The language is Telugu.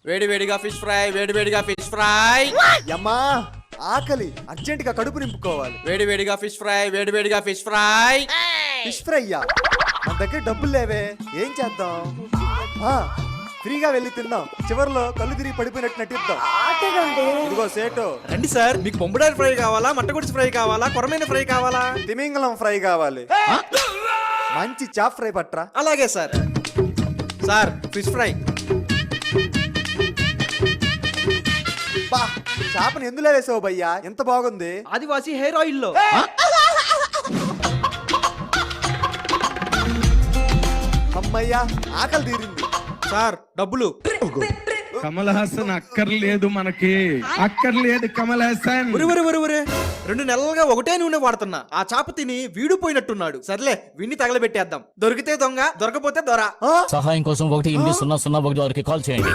వేడి వేడిగా ఫిష్ ఫ్రై, వేడి వేడిగా ఫిష్ ఫ్రై. యమ్మా ఆకలి, అర్జెంట్ గా కడుపు నింపుకోవాలి. వేడి వేడిగా ఫిష్ ఫ్రై, వేడి వేడిగా ఫిష్ ఫ్రై. ఫిష్ ఫ్రైయా? మన దగ్గర డబ్బులు లేవే, ఏం చేద్దాం? ఫ్రీగా వెళ్ళి తిందాం, చివర్లో కళ్ళు తిరిగి పడిపోయినట్టు నటిద్దాం. ఇదిగో సేటు. రండి సార్, మీకు బొంబుడారి ఫ్రై కావాలా, మట్టగుడిసి ఫ్రై కావాలా, కొరమైన ఫ్రై కావాలా? తిమింగలం ఫ్రై కావాలి. మంచి చాప్ ఫ్రై పట్రా. అలాగే సార్. Sir fish fry. బా, చేపను ఎందులో వేసావు భయ్యా? ఎంత బాగుంది. ఆదివాసి హెయిర్ ఆయిల్ లో. అమ్మయ్యా, ఆకలి తీరింది. సార్ డబ్బులు. కమల్ హాసన్ అక్కర్లేదు, మనకి అక్కర్లేదు కమల్ హాసన్. 2 నెలలుగా ఒకటే నూనె వాడుతున్నా. ఆ చాప తిని వీడు పోయినట్టున్నాడు. సర్లే, విన్ని తగలబెట్టేద్దాం. దొరికితే దొంగ, దొరకపోతే దొర. సహాయం కోసం 1-800-1 కాల్ చేయండి.